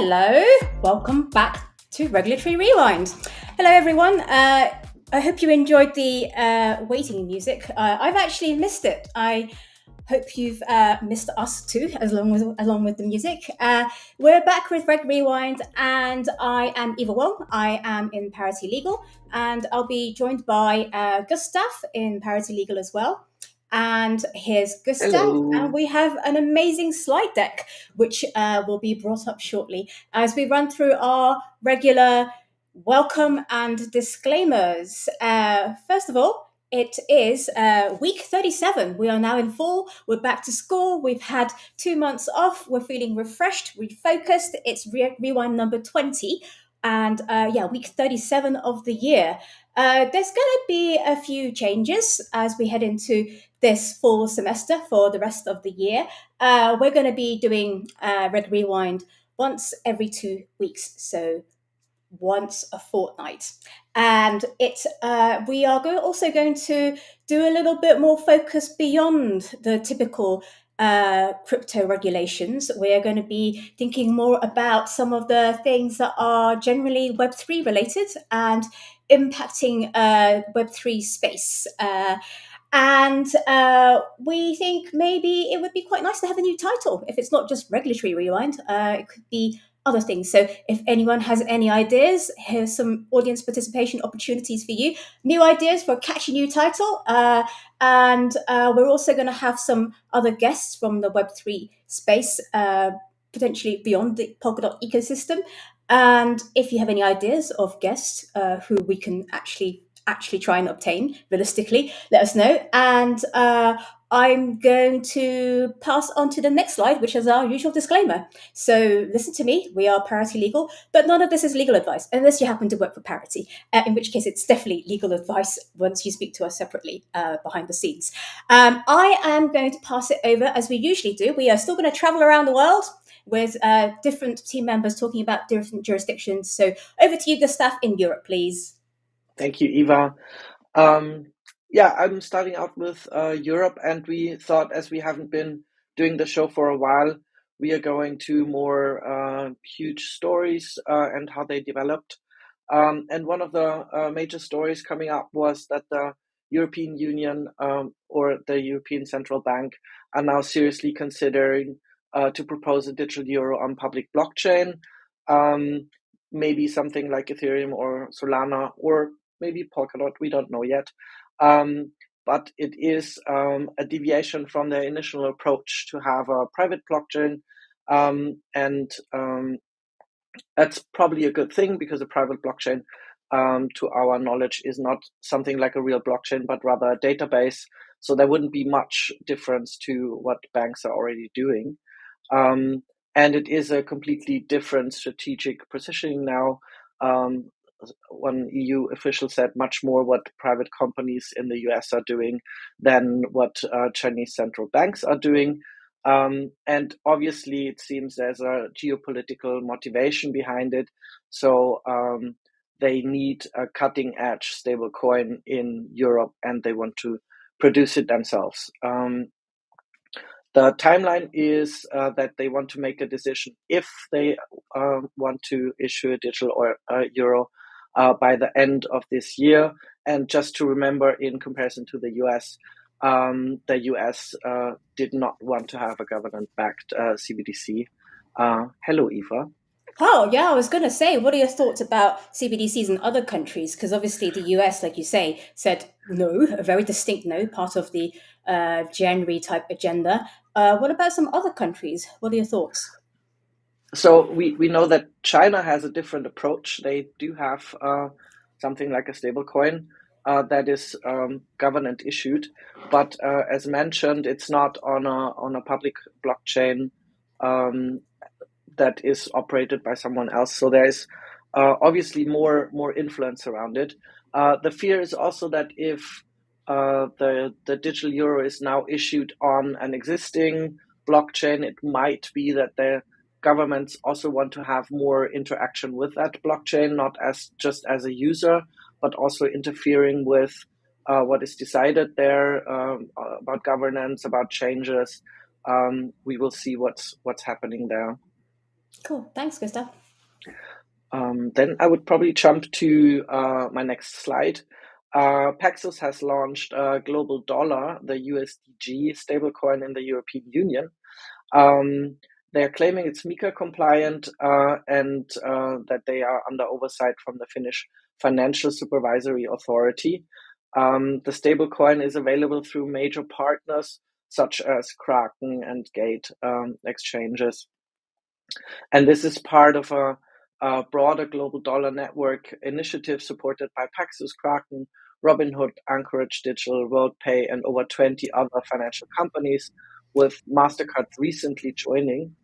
Hello, welcome back to Regulatory Rewind. Hello, everyone. I hope you enjoyed the waiting music. I've actually missed it. I hope you've missed us too, along with the music. We're back with Reg Rewind, and I am Eva Wong. I am in Parity Legal, and I'll be joined by Gustav in Parity Legal as well. And here's Gustav, Hello. and we have an amazing slide deck, which will be brought up shortly as we run through our regular welcome and disclaimers. First of all, it is week 37. We are now in fall. We're back to school. We've had 2 months off. We're feeling refreshed, refocused. It's Rewind number 20. And week 37 of the year. There's going to be a few changes as we head into this fall semester for the rest of the year. We're going to be doing Reg Rewind once every 2 weeks, so once a fortnight. And we are also going to do a little bit more focus beyond the typical crypto regulations. We're going to be thinking more about some of the things that are generally Web3 related and impacting Web3 space. And we think maybe it would be quite nice to have a new title. If it's not just Regulatory Rewind, it could be other things. So if anyone has any ideas, here's some audience participation opportunities for you. New ideas for a catchy new title. And we're also going to have some other guests from the Web3 space, potentially beyond the Polkadot ecosystem. And if you have any ideas of guests who we can actually try and obtain realistically, let us know. And I'm going to pass on to the next slide, which is our usual disclaimer. So listen to me, we are Parity Legal, but none of this is legal advice, unless you happen to work for Parity, in which case it's definitely legal advice once you speak to us separately behind the scenes. I am going to pass it over, as we usually do. We are still going to travel around the world with different team members talking about different jurisdictions. So over to you, Gustav, in Europe, please. Thank you, Eva. I'm starting out with Europe, and we thought, as we haven't been doing the show for a while, we are going to more huge stories and how they developed. And one of the major stories coming up was that the European Union or the European Central Bank are now seriously considering to propose a digital euro on public blockchain. Maybe something like Ethereum or Solana or maybe Polkadot, we don't know yet. But it is a deviation from their initial approach to have a private blockchain. And that's probably a good thing, because a private blockchain, to our knowledge, is not something like a real blockchain, but rather a database. So there wouldn't be much difference to what banks are already doing. And it is a completely different strategic positioning now. One EU official said much more what private companies in the US are doing than what Chinese central banks are doing. And obviously, it seems there's a geopolitical motivation behind it. So they need a cutting edge stablecoin in Europe, and they want to produce it themselves. The timeline is that they want to make a decision if they want to issue a digital or euro by the end of this year. And just to remember, in comparison to the US, the US did not want to have a government-backed CBDC. Hello, Eva. Oh, yeah, I was going to say, what are your thoughts about CBDCs in other countries? Because obviously the US, like you say, said no, a very distinct no, part of the January type agenda. What about some other countries? What are your thoughts? So we know that China has a different approach. They do have something like a stablecoin that is government issued, but as mentioned, it's not on a public blockchain that is operated by someone else. So there is obviously more influence around it. The fear is also that if the digital euro is now issued on an existing blockchain, it might be that the governments also want to have more interaction with that blockchain, not as just as a user, but also interfering with what is decided there about governance, about changes. We will see what's happening there. Cool. Thanks, Gustav. Then I would probably jump to my next slide. Paxos has launched Global Dollar, the USDG stablecoin in the European Union. They are claiming it's MiCA compliant and that they are under oversight from the Finnish Financial Supervisory Authority. The stablecoin is available through major partners such as Kraken and Gate exchanges. And this is part of a broader global dollar network initiative supported by Paxos, Kraken, Robinhood, Anchorage Digital, WorldPay, and over 20 other financial companies, with MasterCard recently joining.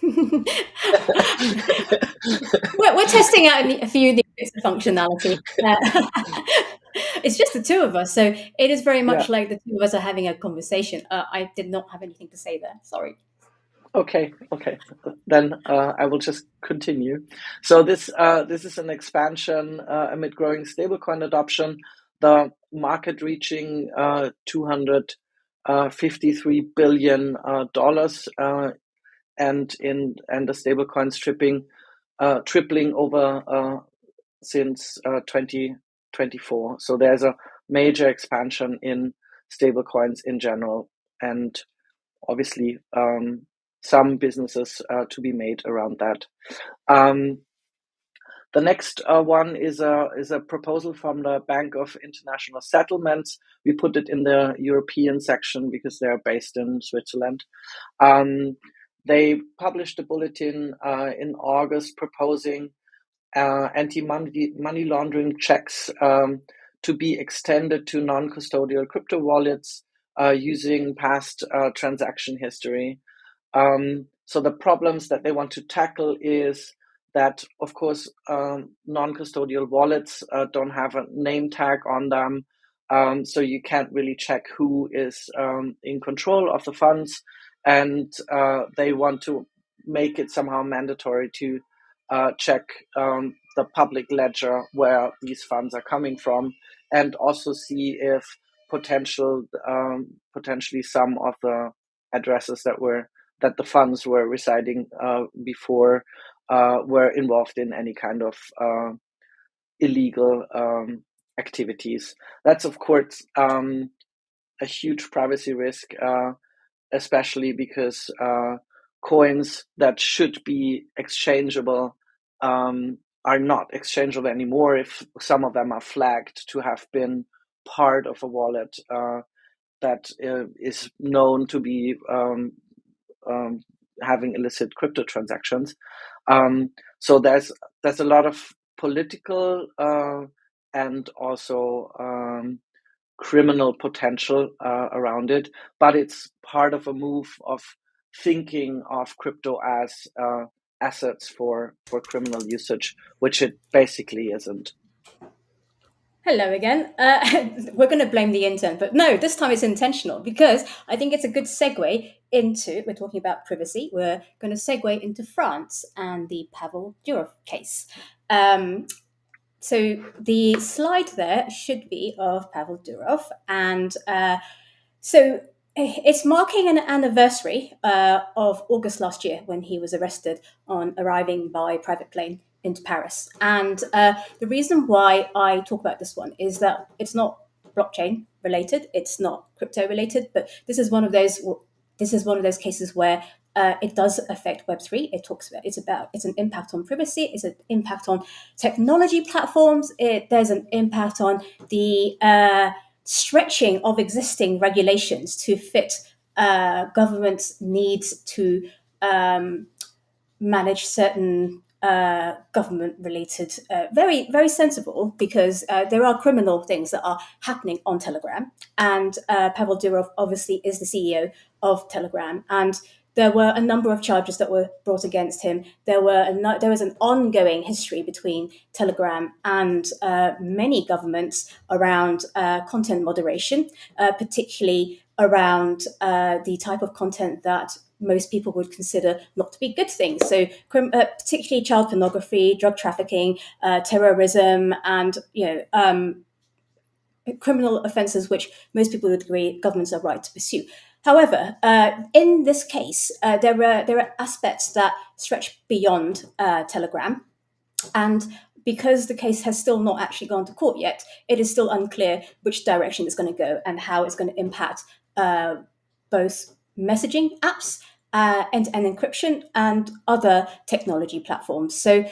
we're testing out a few new bits of functionality. It's just the two of us, so it is very much Yeah. like the two of us are having a conversation. I did not have anything to say there. Sorry. Okay. Then I will just continue. So this is an expansion amid growing stablecoin adoption. The market reaching $253 billion, and the stablecoins tripling over since 2024. So there's a major expansion in stablecoins in general, and obviously some businesses to be made around that. The next one is a proposal from the Bank of International Settlements. We put it in the European section because they are based in Switzerland. They published a bulletin in August proposing anti-money laundering checks to be extended to non-custodial crypto wallets using past transaction history. So the problems that they want to tackle is that, of course, non-custodial wallets don't have a name tag on them, so you can't really check who is in control of the funds, and they want to make it somehow mandatory to check the public ledger where these funds are coming from, and also see if potentially some of the addresses that the funds were residing before were involved in any kind of illegal activities. That's of course a huge privacy risk, especially because coins that should be exchangeable are not exchangeable anymore if some of them are flagged to have been part of a wallet that is known to be um, having illicit crypto transactions. Um, so there's a lot of political and also criminal potential around it, but it's part of a move of thinking of crypto as assets for criminal usage, which it basically isn't. Hello again. We're going to blame the intern, but no, this time it's intentional because I think it's a good segue into. We're talking about privacy. We're going to segue into France and the Pavel Durov case. Um, so the slide there should be of Pavel Durov, and so it's marking an anniversary of August last year when he was arrested on arriving by private plane into Paris. And the reason why I talk about this one is that it's not blockchain related, it's not crypto related, but this is one of those cases where it does affect Web3. It's an impact on privacy. It's an impact on technology platforms. There's an impact on the stretching of existing regulations to fit governments' needs to manage certain government-related, very sensible, because there are criminal things that are happening on Telegram, and Pavel Durov obviously is the CEO of Telegram, and there were a number of charges that were brought against him. There was an ongoing history between Telegram and many governments around content moderation, particularly around the type of content that most people would consider not to be good things. So, particularly child pornography, drug trafficking, terrorism, and criminal offences, which most people would agree governments are right to pursue. However, in this case, there are aspects that stretch beyond Telegram, and because the case has still not actually gone to court yet, it is still unclear which direction it's going to go and how it's going to impact both messaging apps, end-to-end encryption, and other technology platforms. So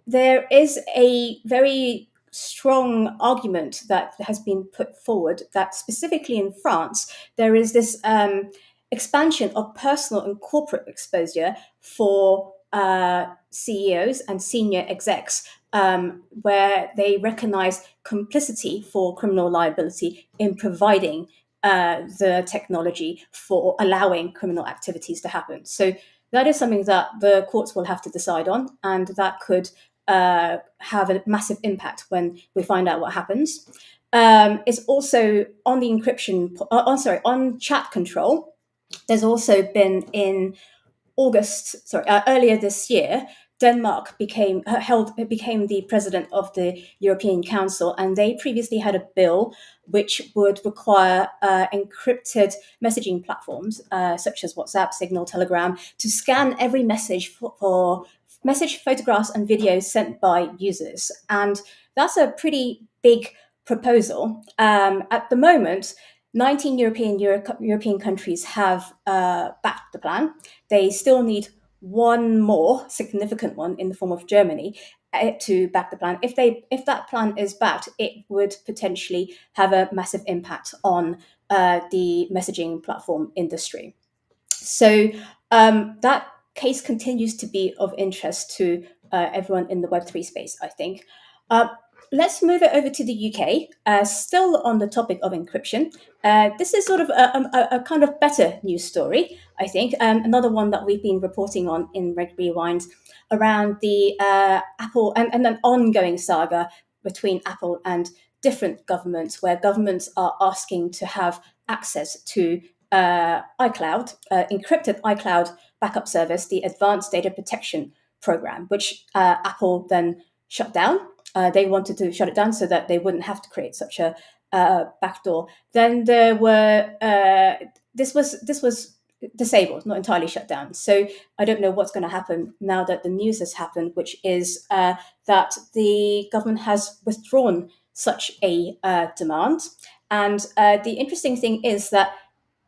there is a very strong argument that has been put forward that specifically in France, there is this expansion of personal and corporate exposure for CEOs and senior execs, where they recognize complicity for criminal liability in providing the technology for allowing criminal activities to happen. So that is something that the courts will have to decide on, and that could have a massive impact when we find out what happens. It's also on the encryption, on chat control. There's also been earlier this year, Denmark became the president of the European Council, and they previously had a bill which would require encrypted messaging platforms such as WhatsApp, Signal, Telegram to scan every message for message, photographs, and videos sent by users. And that's a pretty big proposal. At the moment, 19 European countries have backed the plan. They still need one more significant one in the form of Germany to back the plan. If that plan is backed, it would potentially have a massive impact on the messaging platform industry. So that case continues to be of interest to everyone in the Web3 space, I think. Let's move it over to the UK, still on the topic of encryption. This is sort of a kind of better news story, I think. Another one that we've been reporting on in Reg Rewind around the Apple and an ongoing saga between Apple and different governments, where governments are asking to have access to iCloud, encrypted iCloud backup service, the Advanced Data Protection Program, which Apple then shut down. They wanted to shut it down so that they wouldn't have to create such a backdoor. Then there were this was disabled, not entirely shut down. So I don't know what's going to happen now that the news has happened, which is that the government has withdrawn such a demand. And the interesting thing is that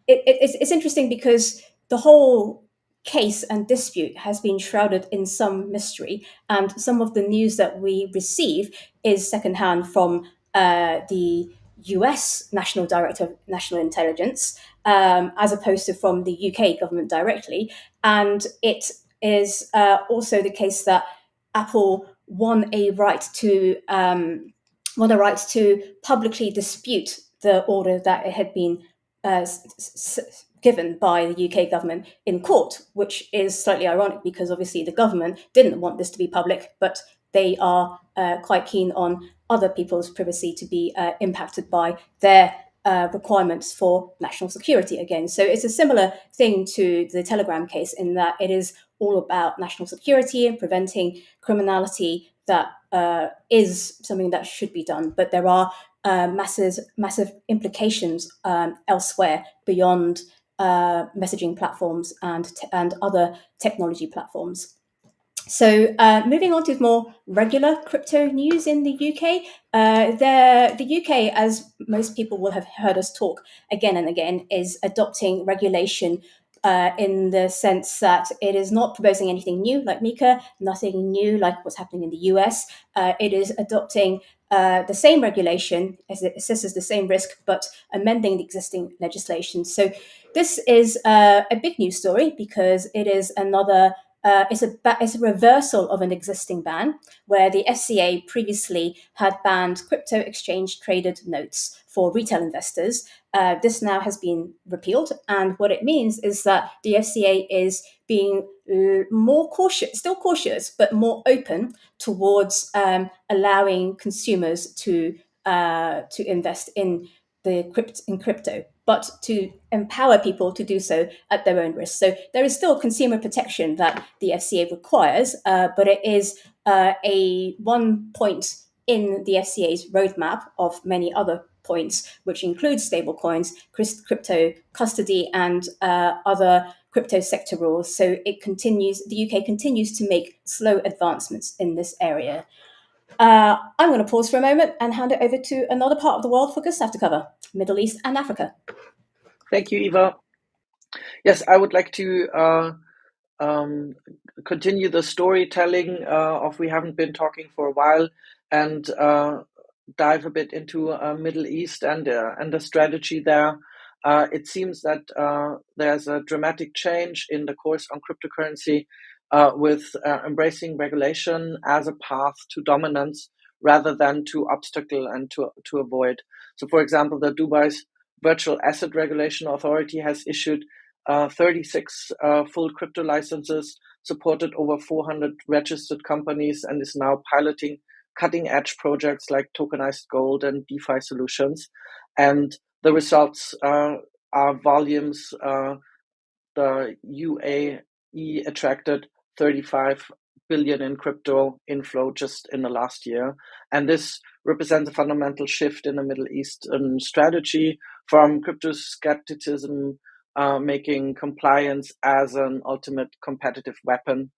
it's interesting because the whole case and dispute has been shrouded in some mystery, and some of the news that we receive is secondhand from the US National Director of National Intelligence, as opposed to from the UK government directly. And it is also the case that Apple won a right to publicly dispute the order that it had been given by the UK government in court, which is slightly ironic because obviously the government didn't want this to be public, but they are quite keen on other people's privacy to be impacted by their requirements for national security again. So it's a similar thing to the Telegram case in that it is all about national security and preventing criminality that is something that should be done. But there are massive implications elsewhere beyond messaging platforms and other technology platforms. So moving on to more regular crypto news in the UK, the UK, as most people will have heard us talk again and again, is adopting regulation in the sense that it is not proposing anything new like Mika, nothing new like what's happening in the US. It is adopting the same regulation as it assesses the same risk, but amending the existing legislation. So this is a big news story because it is another it's a reversal of an existing ban where the FCA previously had banned crypto exchange traded notes for retail investors. This now has been repealed, and what it means is that the FCA is being more cautious, still cautious, but more open towards allowing consumers to invest in crypto, but to empower people to do so at their own risk. So there is still consumer protection that the FCA requires, but it is a one point in the FCA's roadmap of many other points, which includes stablecoins, crypto custody, and other crypto sector rules. So the UK continues to make slow advancements in this area. I'm going to pause for a moment and hand it over to another part of the world for Gustav to cover, Middle East and Africa. Thank you, Eva. Yes, I would like to continue the storytelling of We Haven't Been Talking for a While and dive a bit into Middle East and the strategy there. It seems that there's a dramatic change in the course on cryptocurrency with embracing regulation as a path to dominance rather than to obstacle and to avoid. So, for example, the Dubai's Virtual Asset Regulation Authority has issued 36 full crypto licenses, supported over 400 registered companies, and is now piloting cutting-edge projects like tokenized gold and DeFi solutions. And the results are volumes. The UAE attracted 35 billion in crypto inflow just in the last year. And this represents a fundamental shift in the Middle Eastern strategy from crypto skepticism, making compliance as an ultimate competitive weapon.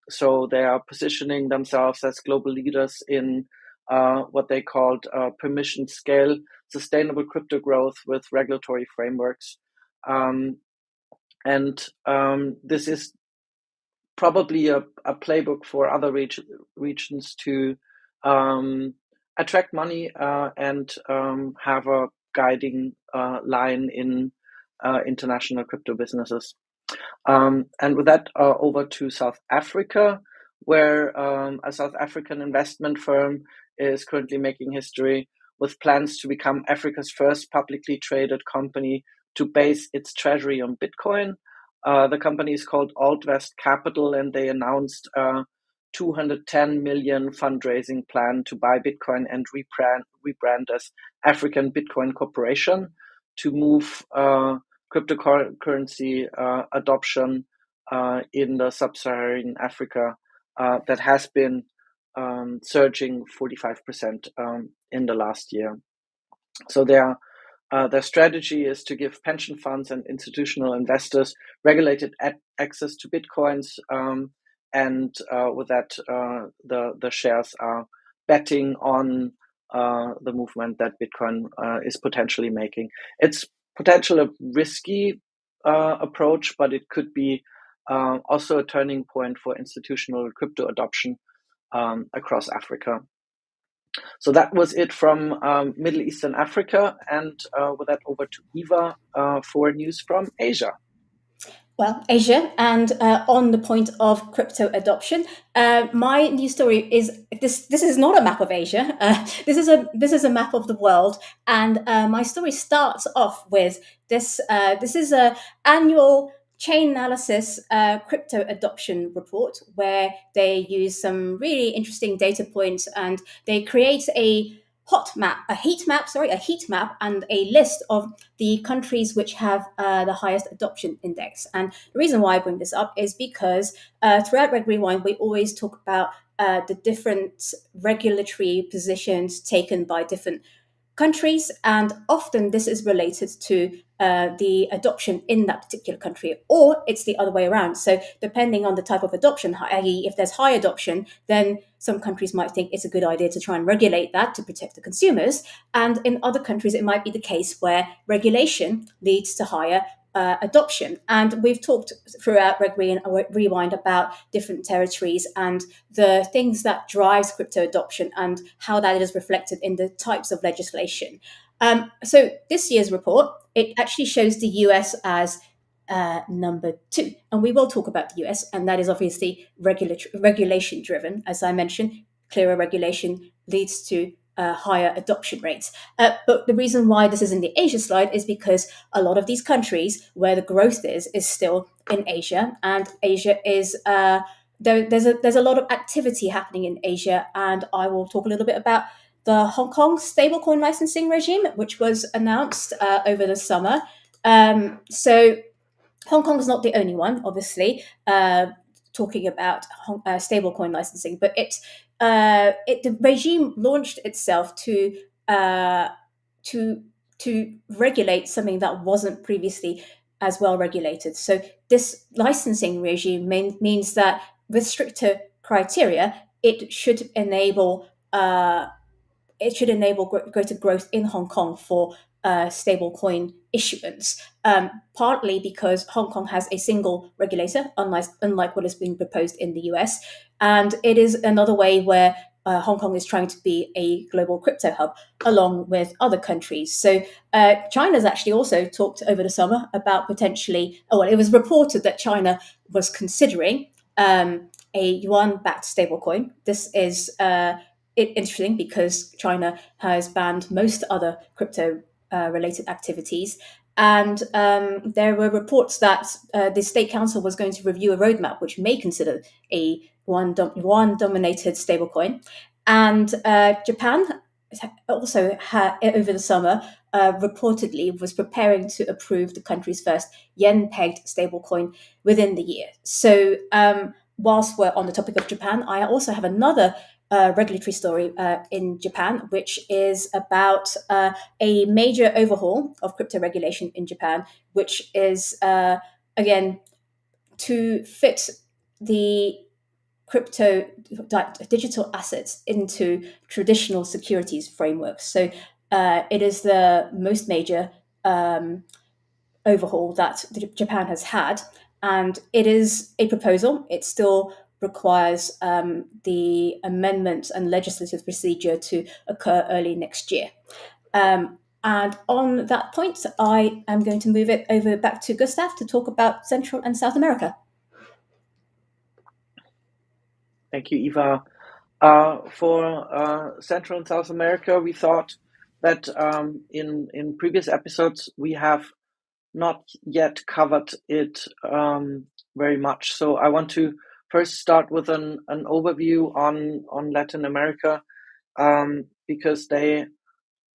So they are positioning themselves as global leaders in what they called permission scale, sustainable crypto growth with regulatory frameworks. And this is probably a playbook for other regions to attract money and have a guiding line in international crypto businesses. And with that, over to South Africa, where a South African investment firm is currently making history with plans to become Africa's first publicly traded company to base its treasury on Bitcoin. The company is called Alt-West Capital, and they announced a 210 million fundraising plan to buy Bitcoin and rebrand as African Bitcoin Corporation to move cryptocurrency adoption in the sub-Saharan Africa that has been surging 45% in the last year. So their strategy is to give pension funds and institutional investors regulated access to Bitcoins, and with that, the shares are betting on the movement that Bitcoin is potentially making. It's potentially a risky approach, but it could be also a turning point for institutional crypto adoption across Africa. So that was it from Middle East and Africa. And with that, over to Eva for news from Asia. Well, Asia, and on the point of crypto adoption, my news story is this. This is not a map of Asia. This is a map of the world, and my story starts off with this. This is a annual chain analysis crypto adoption report where they use some really interesting data points, and they create a heat map, and a list of the countries which have the highest adoption index. And the reason why I bring this up is because throughout Reg Rewind, we always talk about the different regulatory positions taken by different countries, and often this is related to the adoption in that particular country, or it's the other way around. So depending on the type of adoption, i.e. if there's high adoption, then some countries might think it's a good idea to try and regulate that to protect the consumers, and in other countries it might be the case where regulation leads to higher adoption. And we've talked throughout Reg Rewind about different territories and the things that drives crypto adoption and how that is reflected in the types of legislation. So this year's report, it actually shows the US as number 2, and we will talk about the US, and that is obviously regulation driven. As I mentioned, clearer regulation leads to higher adoption rates. But the reason why this is in the Asia slide is because a lot of these countries where the growth is still in Asia, and Asia is there's a lot of activity happening in Asia, and I will talk a little bit about the Hong Kong stablecoin licensing regime, which was announced over the summer. So Hong Kong is not the only one, obviously, talking about stablecoin licensing, but the regime launched itself to regulate something that wasn't previously as well regulated. So this licensing regime means that with stricter criteria, it should enable greater growth in Hong Kong for stablecoin issuance, partly because Hong Kong has a single regulator, unlike what is being proposed in the US. And it is another way where Hong Kong is trying to be a global crypto hub along with other countries. So China's actually also talked over the summer about potentially, it was reported that China was considering a yuan-backed stablecoin. This is interesting because China has banned most other crypto related activities. And there were reports that the State Council was going to review a roadmap which may consider a yuan-dominated stablecoin. And Japan also over the summer reportedly was preparing to approve the country's first yen-pegged stablecoin within the year. So whilst we're on the topic of Japan, I also have another regulatory story in Japan, which is about a major overhaul of crypto regulation in Japan, which is, again, to fit the crypto digital assets into traditional securities frameworks. So it is the most major overhaul that Japan has had, and it is a proposal. It still requires the amendments and legislative procedure to occur early next year. And on that point, I am going to move it over back to Gustav to talk about Central and South America. Thank you, Eva. For Central and South America, we thought that in previous episodes we have not yet covered it very much. So I want to first start with an overview on Latin America, because they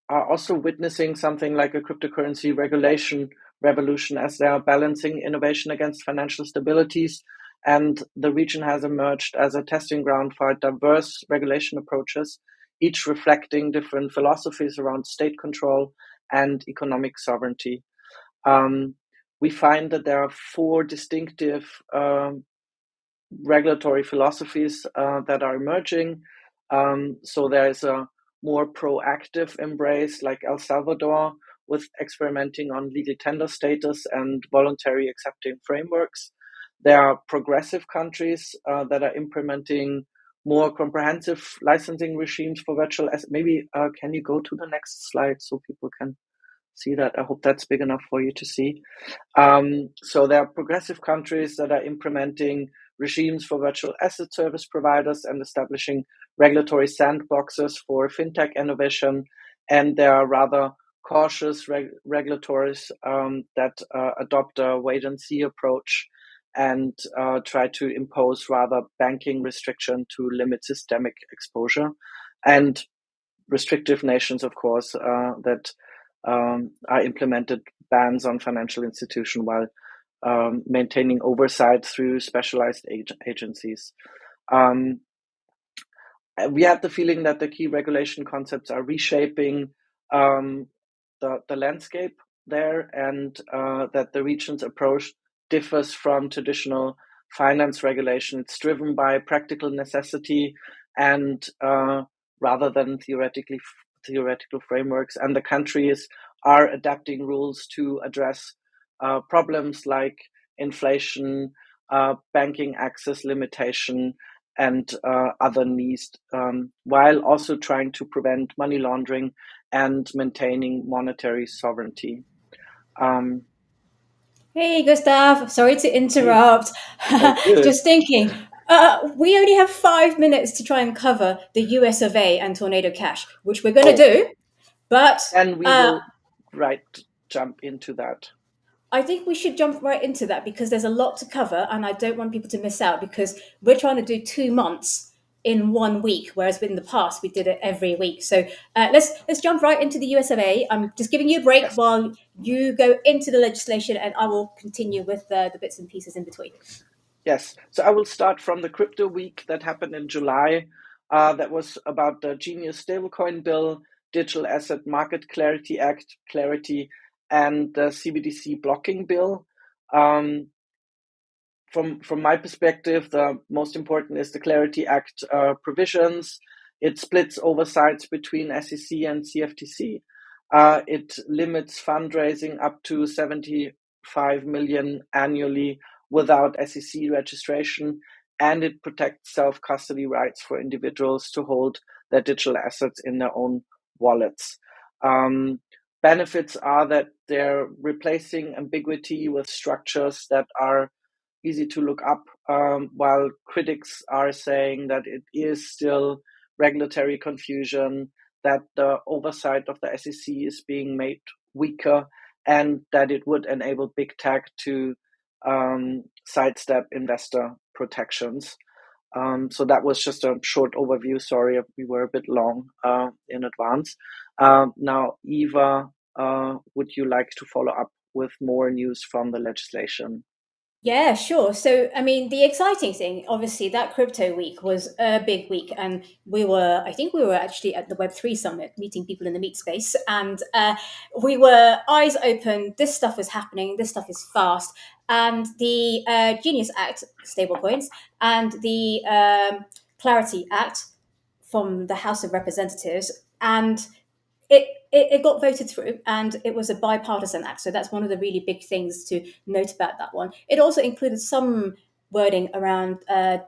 are also witnessing something like a cryptocurrency regulation revolution as they are balancing innovation against financial stabilities. And the region has emerged as a testing ground for diverse regulation approaches, each reflecting different philosophies around state control and economic sovereignty. We find that there are 4 distinctive regulatory philosophies that are emerging. So there is a more proactive embrace, like El Salvador, with experimenting on legal tender status and voluntary accepting frameworks. There are progressive countries that are implementing more comprehensive licensing regimes for virtual assets. Maybe can you go to the next slide so people can see that? I hope that's big enough for you to see. So there are progressive countries that are implementing regimes for virtual asset service providers and establishing regulatory sandboxes for fintech innovation. And there are rather cautious regulators that adopt a wait and see approach and try to impose rather banking restriction to limit systemic exposure. And restrictive nations, of course, that are implemented bans on financial institution while maintaining oversight through specialized agencies. Um, we have the feeling that the key regulation concepts are reshaping um, the landscape there, and that the region's approach differs from traditional finance regulation. It's driven by practical necessity and rather than theoretical frameworks, and the countries are adapting rules to address problems like inflation, banking access limitation, and other needs, while also trying to prevent money laundering and maintaining monetary sovereignty. Um, Hey, Gustav. Sorry to hey, interrupt. all good. Just thinking, we only have 5 minutes to try and cover the US of A and Tornado Cash, which we're going to Oh, do. But then we uh, will right jump into that. I think we should jump right into that because there's a lot to cover, and I don't want people to miss out because we're trying to do 2 months in 1 week, whereas in the past we did it every week. So let's jump right into the US of A. I'm just giving you a break Yes. while you go into the legislation, and I will continue with the bits and pieces in between. Yes. So I will start from the crypto week that happened in July. That was about the Genius Stablecoin Bill, Digital Asset Market Clarity Act, Clarity, and the CBDC Blocking Bill. Um, from my perspective, the most important is the Clarity Act provisions. It splits oversights between SEC and CFTC. It limits fundraising up to 75 million annually without SEC registration, and it protects self-custody rights for individuals to hold their digital assets in their own wallets. Um, Benefits are that they're replacing ambiguity with structures that are easy to look up, while critics are saying that it is still regulatory confusion, that the oversight of the SEC is being made weaker, and that it would enable big tech to sidestep investor protections. So that was just a short overview. Sorry, we were a bit long in advance. Now, Eva, would you like to follow up with more news from the legislation? Yeah, sure. So, I mean, the exciting thing, obviously, that crypto week was a big week. And I think we were actually at the Web3 Summit meeting people in the meat space. And we were eyes open. This stuff is happening. This stuff is fast. And the Genius Act, stablecoins, and the Clarity Act from the House of Representatives. And it got voted through and it was a bipartisan act. So that's one of the really big things to note about that one. It also included some wording around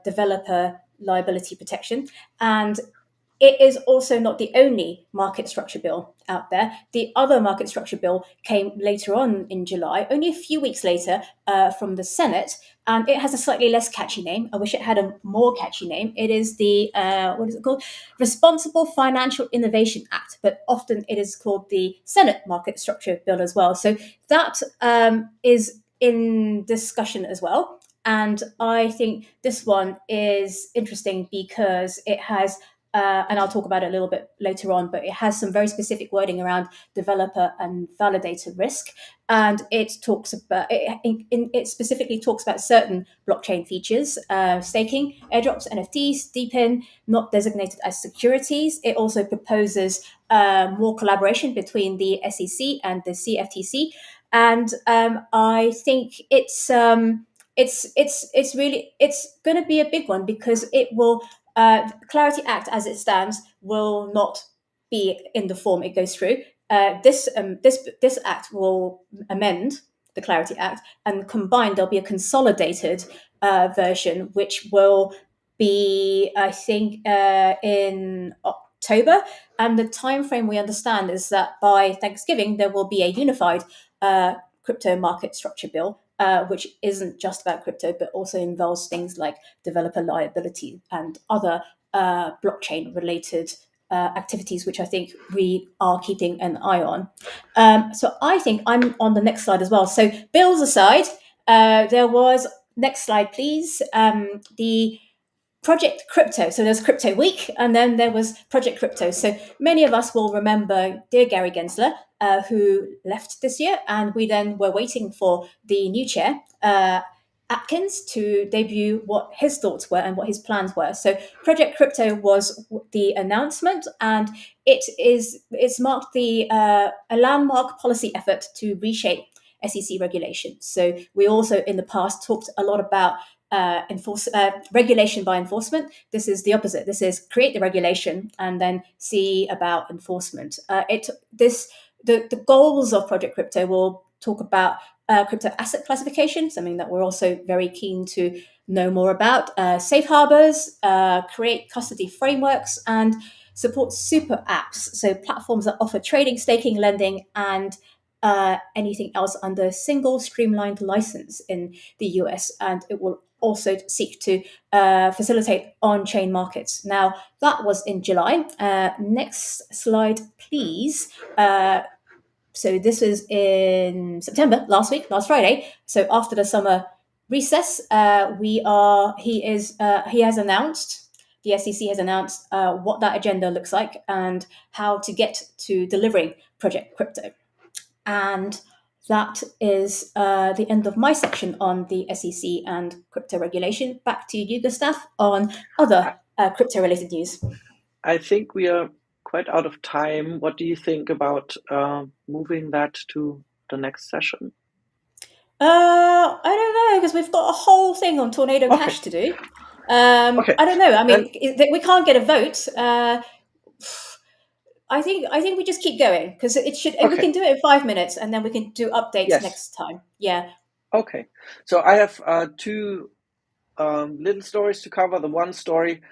developer liability protection. And it is also not the only market structure bill out there. The other market structure bill came later on in July, only a few weeks later, from the Senate, and it has a slightly less catchy name. I wish it had a more catchy name. It is the what is it called? Responsible Financial Innovation Act, but often it is called the Senate Market Structure Bill as well. So that is in discussion as well. And I think this one is interesting because it has and I'll talk about it a little bit later on, but it has some very specific wording around developer and validator risk. And it talks about, it specifically talks about certain blockchain features, staking, airdrops, NFTs, DePIN, not designated as securities. It also proposes more collaboration between the SEC and the CFTC. And I think it's really it's going to be a big one because it will Clarity Act as it stands will not be in the form it goes through, this act will amend the Clarity Act, and combined there'll be a consolidated version, which will be, I think, in October. And the time frame we understand is that by Thanksgiving there will be a unified crypto market structure bill, which isn't just about crypto, but also involves things like developer liability and other blockchain related activities, which I think we are keeping an eye on. So I think I'm on the next slide as well. So bills aside, there was, next slide please, the Project Crypto. So there's Crypto Week, and then there was Project Crypto. So many of us will remember dear Gary Gensler, who left this year, and we then were waiting for the new chair, Atkins, to debut what his thoughts were and what his plans were. So Project Crypto was the announcement, and it's marked a landmark policy effort to reshape SEC regulation. So we also in the past talked a lot about regulation by enforcement. This is the opposite. This is create the regulation and then see about enforcement. The goals of Project Crypto will talk about crypto asset classification, something that we're also very keen to know more about, safe harbors, create custody frameworks, and support super apps, so platforms that offer trading, staking, lending, and anything else under a single streamlined license in the US. And it will also seek to facilitate on-chain markets. Now, that was in July. Next slide, please. So this was in September, last Friday. So after the summer recess, he has announced, the SEC has announced what that agenda looks like and how to get to delivering Project Crypto. And that is the end of my section on the SEC and crypto regulation. Back to you, Gustav, on other crypto-related news. I think we are quite out of time. What do you think about moving that to the next session? I don't know, because we've got a whole thing on Tornado Cash to do. Okay. I don't know. I mean, we can't get a vote. I think we just keep going, because we can do it in 5 minutes, and then we can do updates next time. Yeah. Okay. So I have two little stories to cover. The one story,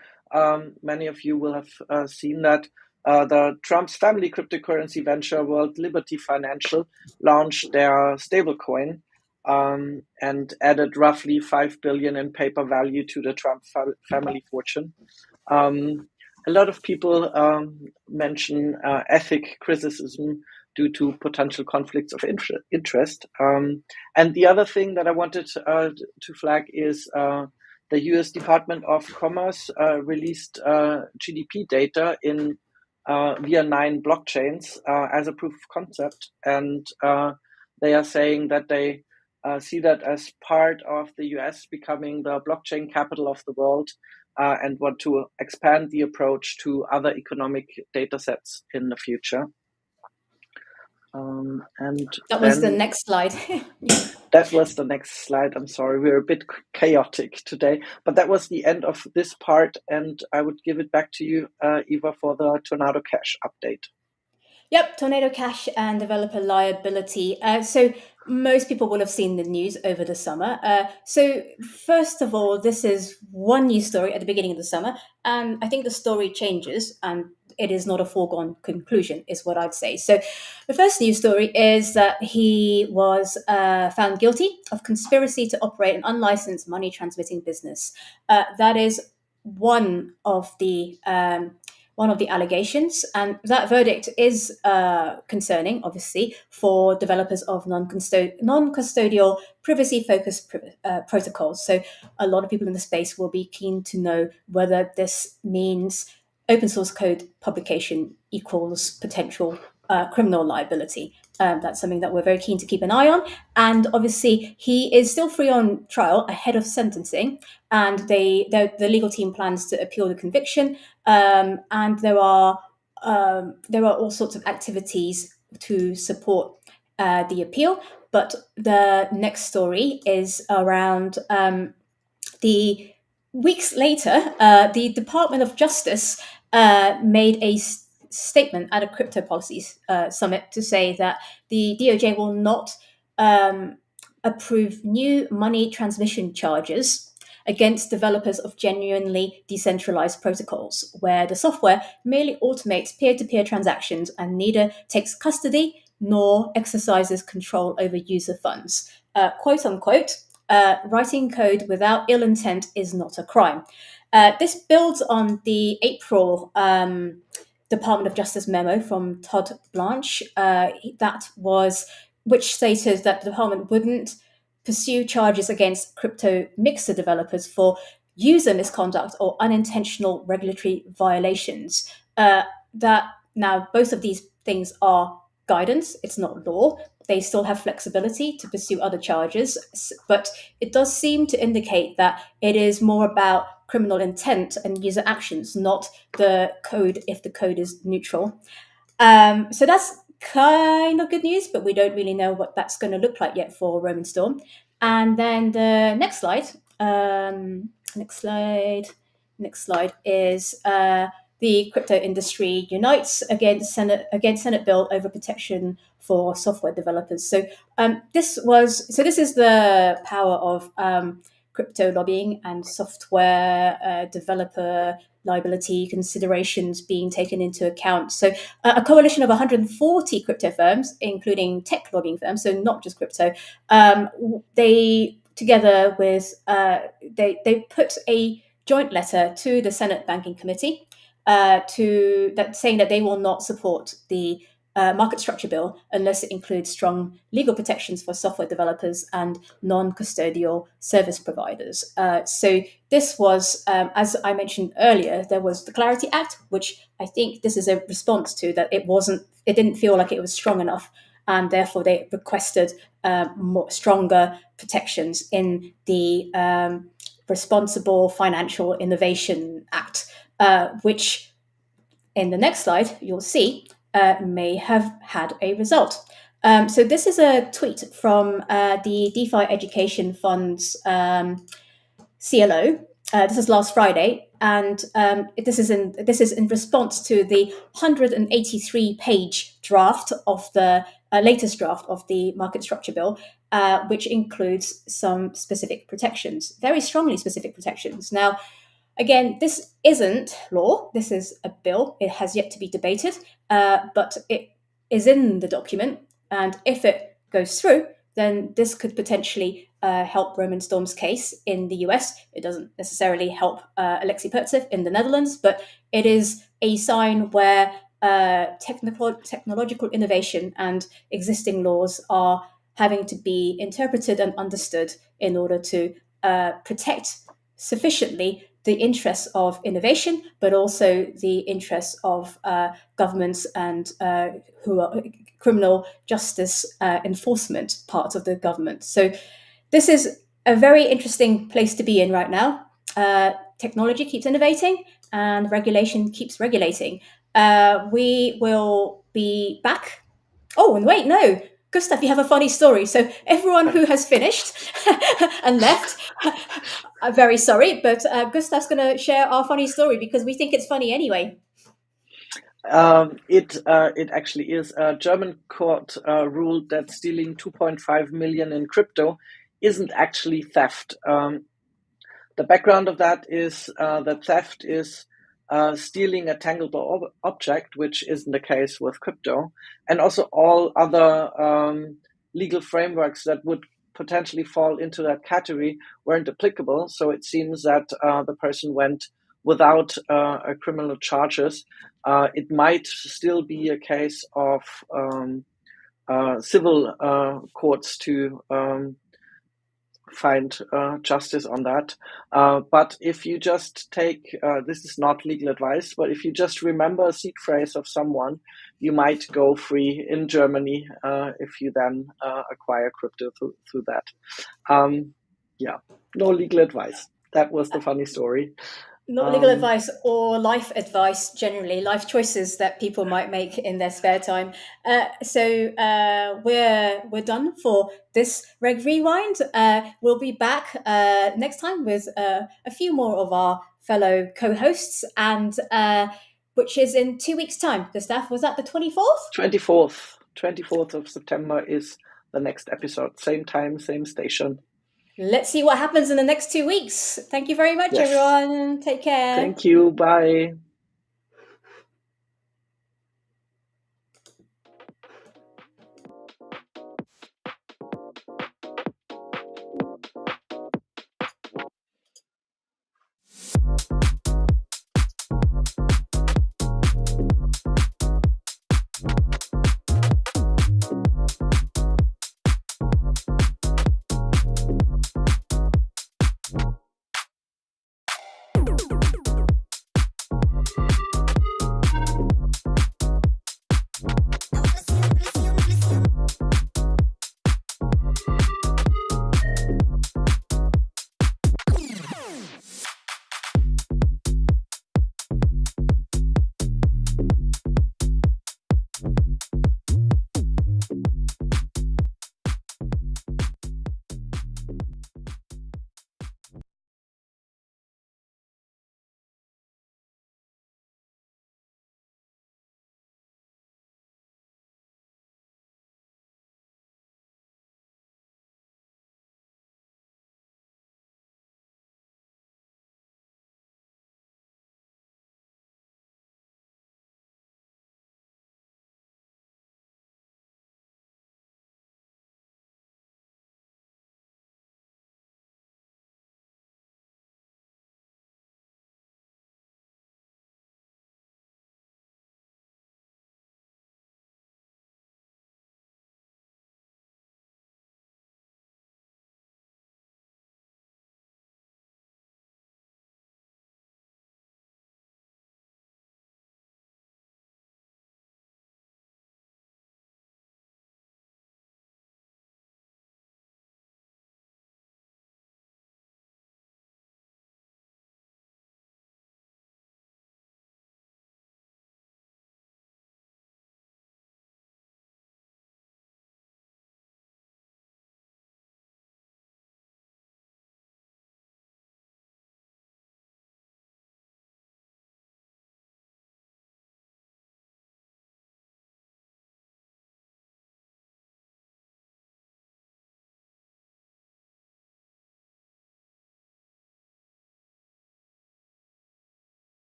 many of you will have seen that the Trump's family cryptocurrency venture World Liberty Financial launched their stablecoin and added roughly 5 billion in paper value to the Trump family fortune. A lot of people mention ethic criticism due to potential conflicts of interest. And the other thing that I wanted to flag is the US Department of Commerce released GDP data in via 9 blockchains as a proof of concept. And they are saying that they see that as part of the US becoming the blockchain capital of the world, and want to expand the approach to other economic data sets in the future. And that was the next slide. That was the next slide. I'm sorry, we're a bit chaotic today, but that was the end of this part, and I would give it back to you, Eva, for the Tornado Cash update. Yep, Tornado Cash and developer liability. So most people will have seen the news over the summer. So first of all, this is one news story at the beginning of the summer, and I think the story changes, and it is not a foregone conclusion, is what I'd say. So the first news story is that he was found guilty of conspiracy to operate an unlicensed money transmitting business. That is one of the allegations, and that verdict is concerning, obviously, for developers of non-custodial privacy-focused protocols. So a lot of people in the space will be keen to know whether this means open source code publication equals potential criminal liability. That's something that we're very keen to keep an eye on. And obviously, he is still free on trial ahead of sentencing, and the legal team plans to appeal the conviction. And there are all sorts of activities to support the appeal. But the next story is around weeks later, the Department of Justice made a statement at a crypto policies summit to say that the DOJ will not approve new money transmission charges against developers of genuinely decentralized protocols, where the software merely automates peer to peer transactions and neither takes custody nor exercises control over user funds. Quote unquote, writing code without ill intent is not a crime. This builds on the April Department of Justice memo from Todd Blanche which stated that the department wouldn't pursue charges against crypto mixer developers for user misconduct or unintentional regulatory violations. That now both of these things are guidance; it's not law. They still have flexibility to pursue other charges, but it does seem to indicate that it is more about criminal intent and user actions, not the code if the code is neutral. So that's kind of good news, but we don't really know what that's going to look like yet for Roman Storm. And then the next slide, next slide is the crypto industry unites against Senate bill over protection for software developers. So this is the power of crypto lobbying and software developer liability considerations being taken into account. So a coalition of 140 crypto firms, including tech lobbying firms, so not just crypto, they together with they put a joint letter to the Senate Banking Committee saying that they will not support the market structure bill unless it includes strong legal protections for software developers and non-custodial service providers. So this was, as I mentioned earlier, there was the Clarity Act, which I think this is a response to that it didn't feel like it was strong enough, and therefore they requested stronger protections in the Responsible Financial Innovation Act, which in the next slide you'll see may have had a result. So this is a tweet from the DeFi Education Fund's CLO. This is last Friday, and this is in response to the 183-page draft of the latest draft of the market structure bill, which includes some specific protections, very strongly specific protections. Now, again, this isn't law. This is a bill. It has yet to be debated, but it is in the document. And if it goes through, then this could potentially help Roman Storm's case in the US. It doesn't necessarily help Alexei Pertsev in the Netherlands, but it is a sign where technological innovation and existing laws are having to be interpreted and understood in order to protect sufficiently the interests of innovation, but also the interests of governments and who are criminal justice enforcement part of the government. So this is a very interesting place to be in right now. Technology keeps innovating and regulation keeps regulating. We will be back. Oh, and wait, no. Gustav, you have a funny story. So everyone who has finished and left, I'm very sorry, but Gustav's going to share our funny story because we think it's funny anyway. It actually is. A German court ruled that stealing 2.5 million in crypto isn't actually theft. The background of that is that theft is stealing a tangible object, which isn't the case with crypto, and also all other legal frameworks that would potentially fall into that category weren't applicable. So it seems that the person went without criminal charges. It might still be a case of civil courts to find justice on that. But if you just take, this is not legal advice, but if you just remember a seed phrase of someone, you might go free in Germany if you then acquire crypto through that. Yeah, no legal advice. That was the funny story. Not legal advice or life advice generally, life choices that people might make in their spare time. So we're done for this Reg Rewind. We'll be back next time with a few more of our fellow co-hosts, and which is in 2 weeks' time. Gustav, was that the 24th? 24th. 24th of September is the next episode. Same time, same station. Let's see what happens in the next 2 weeks. Thank you very much, Yes. everyone. Take care. Thank you. Bye.